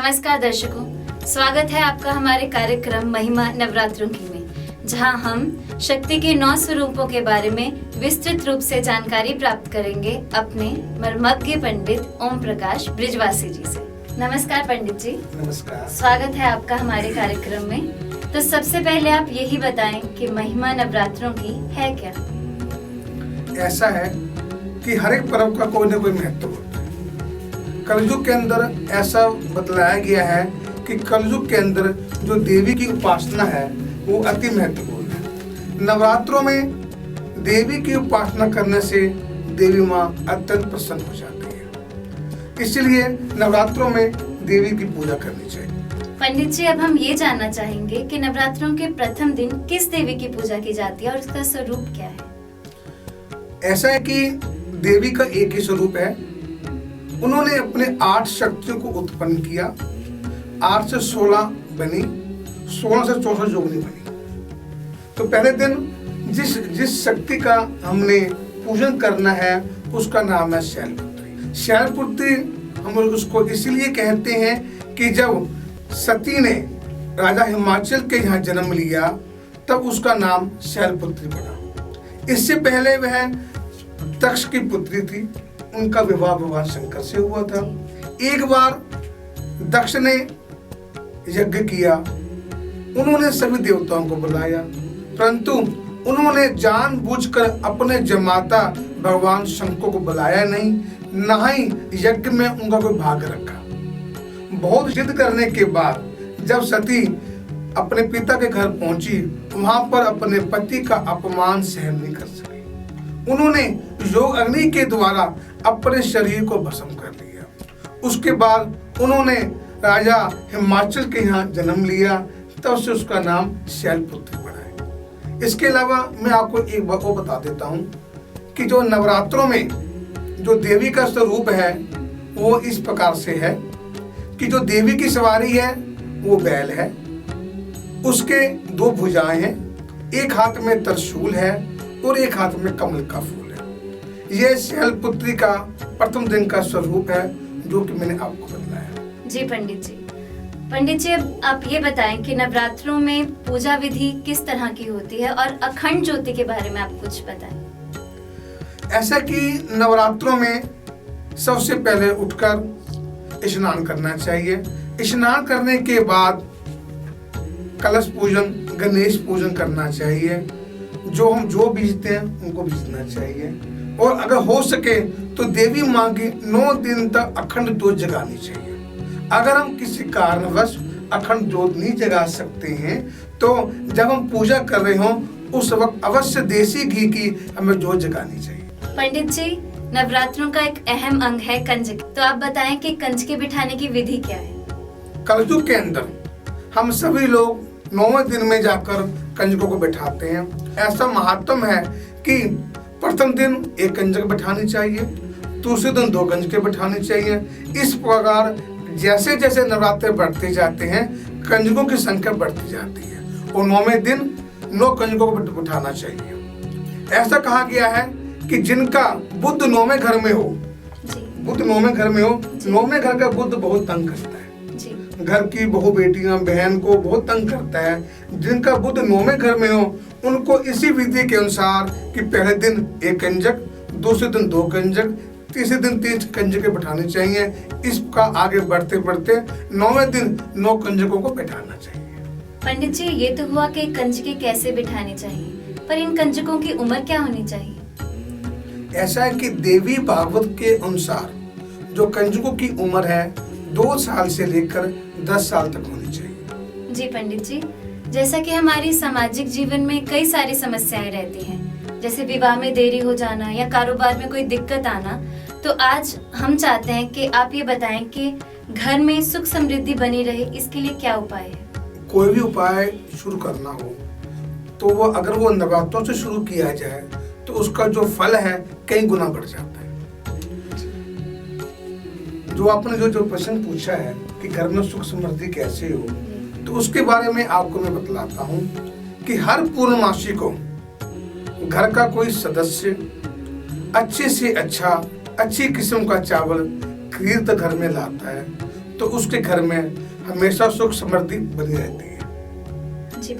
नमस्कार दर्शकों, स्वागत है आपका हमारे कार्यक्रम महिमा नवरात्रों की में, जहां हम शक्ति के 9 स्वरूपों के बारे में विस्तृत रूप से जानकारी प्राप्त करेंगे अपने मर्मज्ञ पंडित ओम प्रकाश ब्रिजवासी जी से। नमस्कार पंडित जी। नमस्कार। स्वागत है आपका हमारे कार्यक्रम में। तो सबसे पहले आप यही बताएं कि महिमा नवरात्रों की है क्या? ऐसा है कि हर एक पर्व का कोई न कोई महत्व होता है। कलयुग के अंदर ऐसा बतलाया गया है कि कलयुग के अंदर जो देवी की उपासना है वो अति महत्वपूर्ण है। नवरात्रों में देवी की उपासना करने से देवी माँ अत्यंत प्रसन्न हो जाती है, इसलिए नवरात्रों में देवी की पूजा करनी चाहिए। पंडित जी, अब हम ये जानना चाहेंगे कि नवरात्रों के प्रथम दिन किस देवी की पूजा की जाती है और उसका स्वरूप क्या है? ऐसा है कि देवी का एक ही स्वरूप है। उन्होंने अपने 8 शक्तियों को उत्पन्न किया। 8 से 16 बनी, 16 से 64 जोगनी बनी। तो पहले दिन जिस शक्ति का हमने पूजन करना है उसका नाम है शैलपुत्री। शैलपुत्री हम उसको इसलिए कहते हैं कि जब सती ने राजा हिमाचल के यहाँ जन्म लिया तब उसका नाम शैलपुत्री पड़ा। इससे पहले वह दक्ष की पुत्री थी। उनका विवाह भगवान शंकर से हुआ था। एक बार दक्ष ने यज्ञ किया, उन्होंने सभी देवताओं को बुलाया, परंतु उन्होंने जानबूझकर अपने जमाता भगवान शंकर को बुलाया नहीं, ना ही यज्ञ में उनका कोई भाग रखा। बहुत जिद करने के बाद जब सती अपने पिता के घर पहुंची, वहां पर अपने पति का अपमान सहन नहीं कर सकी। उन्होंने योग अग्नि के द्वारा अपने शरीर को भस्म कर लिया। उसके बाद उन्होंने राजा हिमाचल के यहाँ जन्म लिया, तब से उसका नाम शैलपुत्री पड़ा है। इसके अलावा मैं आपको एक बात और बता देता हूँ कि जो नवरात्रों में जो देवी का स्वरूप है वो इस प्रकार से है कि जो देवी की सवारी है वो बैल है, उसके 2 भुजाएं हैं, एक हाथ में त्रिशूल है और एक हाथ में कमल का फूल है। यह शैलपुत्री का प्रथम दिन का स्वरूप है जो कि मैंने आपको बताया। जी पंडित जी। पंडित जी, अब आप ये बताएं कि नवरात्रों में पूजा विधि किस तरह की होती है और अखंड ज्योति के बारे में आप कुछ बताएं। ऐसा कि नवरात्रों में सबसे पहले उठकर स्नान करना चाहिए। स्नान करने के बाद कलश पूजन, गणेश पूजन करना चाहिए। हम जो बीजते हैं उनको बीजना चाहिए, और अगर हो सके तो देवी माँ की 9 दिन तक अखंड ज्योत जगानी चाहिए। अगर हम किसी कारणवश अखंड ज्योत नहीं जगा सकते हैं तो जब हम पूजा कर रहे हो उस वक्त अवश्य देसी घी की हमें ज्योत जगानी चाहिए। पंडित जी, नवरात्रों का एक अहम अंग है कंजक, तो आप बताएं कि कंजके बिठाने की विधि क्या है? कलयुग के अंदर हम सभी लोग 9वें दिन में जाकर कंजकों को बैठाते हैं। ऐसा महात्म है कि प्रथम दिन 1 कंजक बैठानी चाहिए, दूसरे दिन 2 कंजके बैठानी चाहिए। इस प्रकार जैसे जैसे नवरात्रे बढ़ते जाते हैं कंजकों की संख्या बढ़ती जाती है और 9वें दिन 9 कंजकों को बैठाना चाहिए। ऐसा कहा गया है कि जिनका बुध 9वें घर में हो, बुध 9वें घर में हो, 9वें घर का बुध बहुत तंग करता है, घर की बहू बेटियां बहन को बहुत तंग करता है। जिनका बुध 9वें घर में हो उनको इसी विधि के अनुसार कि पहले दिन 1 कंजक, दूसरे दिन 2 कंजक, तीसरे दिन 3 कंजके बैठाने चाहिए। इसका आगे बढ़ते बढ़ते 9वें दिन 9 कंजकों को बैठाना चाहिए। पंडित जी, ये तो हुआ कि कंजके कैसे बिठानी चाहिए, पर इन कंजकों की उम्र क्या होनी चाहिए? ऐसा है कि देवी भागवत के अनुसार जो कंजकों की उम्र है 2 साल से लेकर 10 साल तक होनी चाहिए। जी पंडित जी, जैसा कि हमारी सामाजिक जीवन में कई सारी समस्याएं रहती हैं, जैसे विवाह में देरी हो जाना या कारोबार में कोई दिक्कत आना, तो आज हम चाहते हैं कि आप ये बताएं कि घर में सुख समृद्धि बनी रहे, इसके लिए क्या उपाय है? कोई भी उपाय शुरू करना हो तो वो अगर वो नवरात्रों से शुरू किया जाए तो उसका जो फल है कई गुना बढ़ जाता है। जो आपने जो प्रश्न पूछा है कि घर में सुख समृद्धि कैसे हो, तो उसके बारे में आपको मैं बतलाता हूँ कि हर पूर्णमासी को घर का कोई सदस्य अच्छे से अच्छा, अच्छी किस्म का चावल खरीद घर में लाता है तो उसके घर में हमेशा सुख समृद्धि बनी रहती है। जी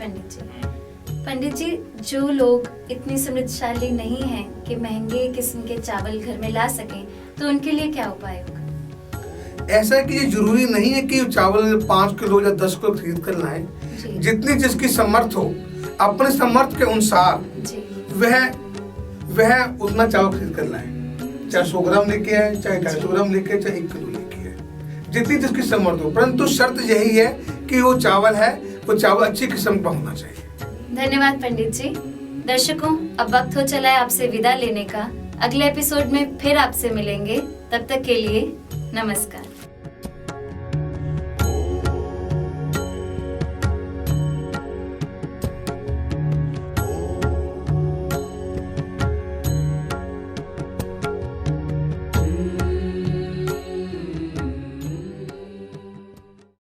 पंडित जी, जो लोग इतनी समृद्धशाली नहीं हैं कि महंगे किस्म के चावल घर में ला सकें, तो उनके लिए क्या उपाय होगा? ऐसा है कि ये जरूरी नहीं है कि चावल 5 किलो या 10 किलो खरीद कर लाएं। जितनी जिसकी समर्थ हो, अपने समर्थ के अनुसार वह उतना चावल खरीद कर लाए, चाहे 100 ग्राम लेके आए, चाहे 250 ग्राम लेके आए, चाहे 1 किलो लेके आए, जितनी जिसकी समर्थ हो। परंतु शर्त यही है कि वो चावल है, वो चावल अच्छी किस्म का होना चाहिए। धन्यवाद पंडित जी। दर्शकों, अब वक्त हो चला है आपसे विदा लेने का। अगले एपिसोड में फिर आपसे मिलेंगे। तब तक के लिए नमस्कार।